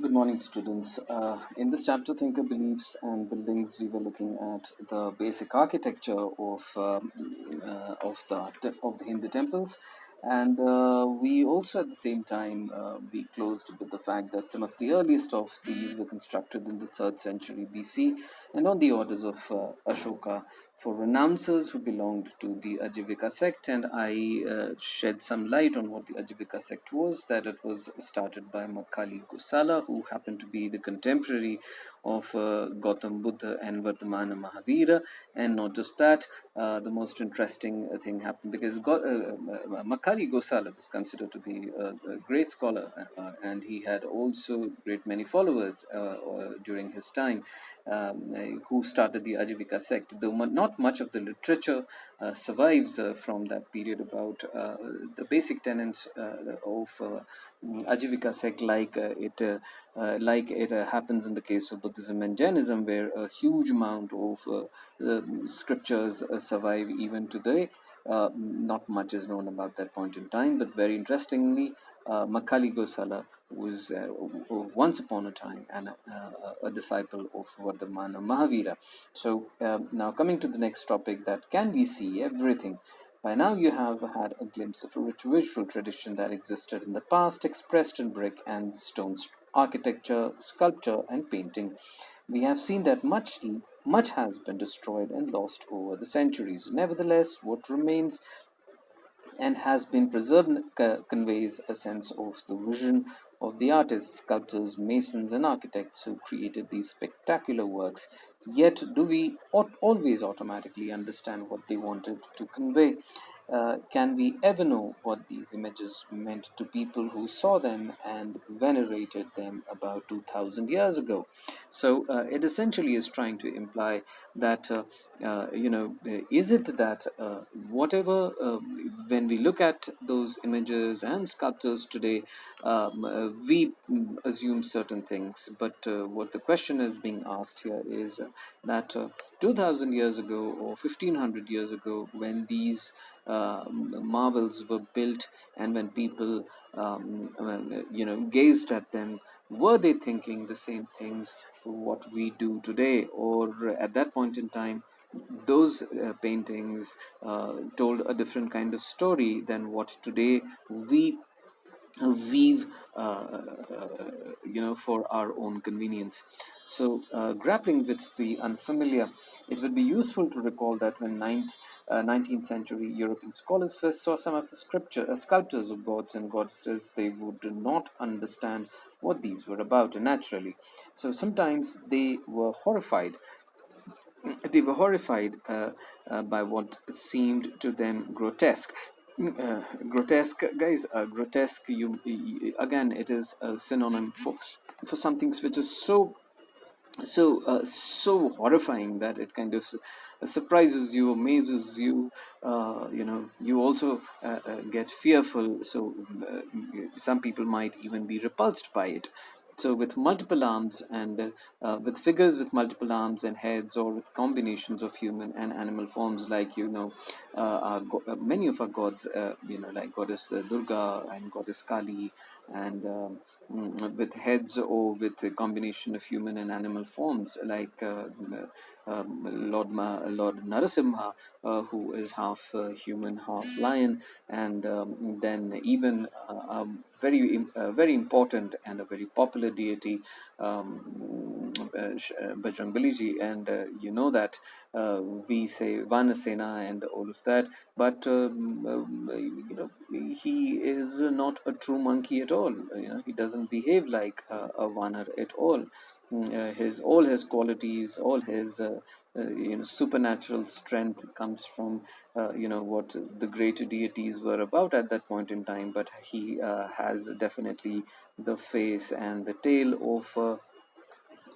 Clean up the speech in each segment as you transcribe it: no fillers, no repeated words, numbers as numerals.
Good morning, students. In this chapter, Thinker Beliefs and Buildings, we were looking at the basic architecture of the Hindu temples, and we also at the same time we closed with the fact that some of the earliest of these were constructed in the 3rd century BC, and on the orders of Ashoka for renouncers who belonged to the Ajivika sect. And I shed some light on what the Ajivika sect was, that it was started by Makkali Gosala, who happened to be the contemporary of Gautam Buddha and Vardhamana Mahavira. And not just that, the most interesting thing happened because Makkali Gosala was considered to be a great scholar, and he had also great many followers during his time, who started the Ajivika sect. Though not much of the literature survives from that period about the basic tenets of Ajivika sect, like it happens in the case of Buddhism and Jainism, where a huge amount of scriptures survive even today. Not much is known about that point in time, but very interestingly, Makkali Gosala was once upon a time a disciple of Vardhamana Mahavira. So now coming to the next topic, that can we see everything? By now you have had a glimpse of a rich visual tradition that existed in the past, expressed in brick and stone architecture, sculpture, and painting. We have seen that much has been destroyed and lost over the centuries. Nevertheless, what remains and has been preserved conveys a sense of the vision of the artists, sculptors, masons, and architects who created these spectacular works. Yet, do we always automatically understand what they wanted to convey? Can we ever know what these images meant to people who saw them and venerated them about 2000 years ago? So, it essentially is trying to imply that, is it that whatever, when we look at those images and sculptures today, we assume certain things, but what the question is being asked here is that 2000 years ago or 1500 years ago, when these marvels were built and when people gazed at them, were they thinking the same things what we do today, or at that point in time those paintings told a different kind of story than what today we weave for our own convenience. So grappling with the unfamiliar, it would be useful to recall that when 19th century European scholars first saw some of the sculptures of gods and goddesses, they would not understand what these were about naturally. So sometimes they were horrified by what seemed to them grotesque. Grotesque, guys. Grotesque. Again, it is a synonym for something which is so horrifying that it kind of surprises you, amazes you. You also get fearful. So some people might even be repulsed by it. So with multiple arms and with figures with multiple arms and heads, or with combinations of human and animal forms, like many of our gods, like goddess Durga and goddess Kali, and with heads or with a combination of human and animal forms, like Lord Narasimha, who is half human, half lion, and then even very important and a very popular deity, Bajrangbali, and you know that we say Vanasena and all of that, but he is not a true monkey at all. He doesn't behave like a Vanar at all. His all his qualities, all his supernatural strength comes from what the greater deities were about at that point in time. But he has definitely the face and the tail of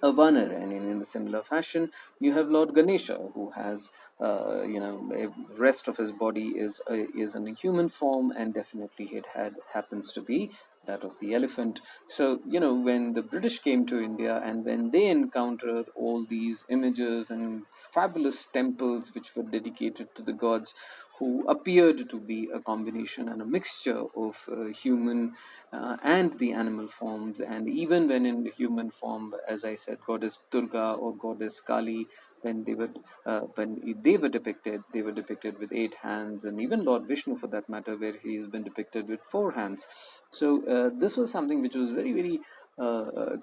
a Vanar, and in the similar fashion, you have Lord Ganesha, who has, a rest of his body is in a human form, and definitely it happens to be that of the elephant. So, when the British came to India and when they encountered all these images and fabulous temples which were dedicated to the gods, who appeared to be a combination and a mixture of human and the animal forms. And even when in human form, as I said, goddess Durga or goddess Kali, when they were depicted, they were depicted with 8 hands, and even Lord Vishnu, for that matter, where he has been depicted with 4 hands. So this was something which was very, very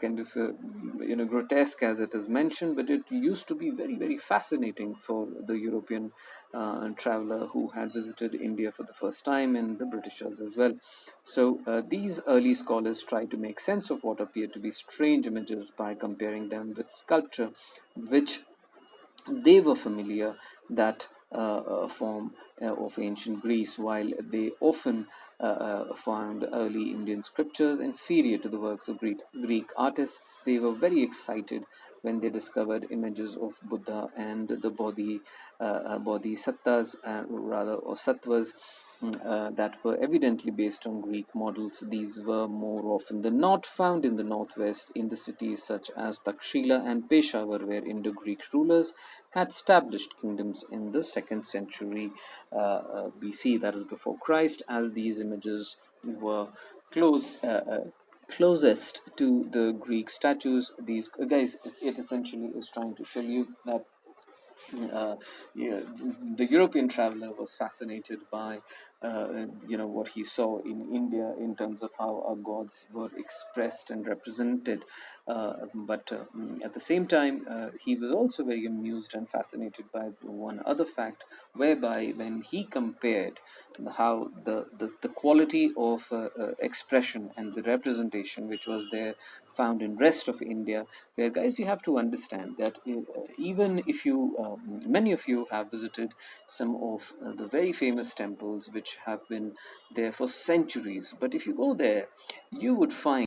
kind of grotesque, as it is mentioned, but it used to be very, very fascinating for the European traveler who had visited India for the first time, and the Britishers as well. So these early scholars tried to make sense of what appeared to be strange images by comparing them with sculpture, which they were familiar that form of ancient Greece, while they often found early Indian scriptures inferior to the works of Greek artists. They were very excited when they discovered images of Buddha and the bodhisattvas, rather, or sattvas, that were evidently based on Greek models. These were more often than not found in the northwest, in the cities such as Takshila and Peshawar, where Indo-Greek rulers had established kingdoms in the 2nd century BC, that is before Christ, as these images were close. Closest to the Greek statues. These guys, it essentially is trying to tell you that uh, yeah, the European traveler was fascinated by what he saw in India in terms of how our gods were expressed and represented. But at the same time, he was also very amused and fascinated by one other fact, whereby when he compared how the quality of expression and the representation which was there found in rest of India, where, guys, you have to understand that even if you, many of you have visited some of the very famous temples which have been there for centuries, but if you go there, you would find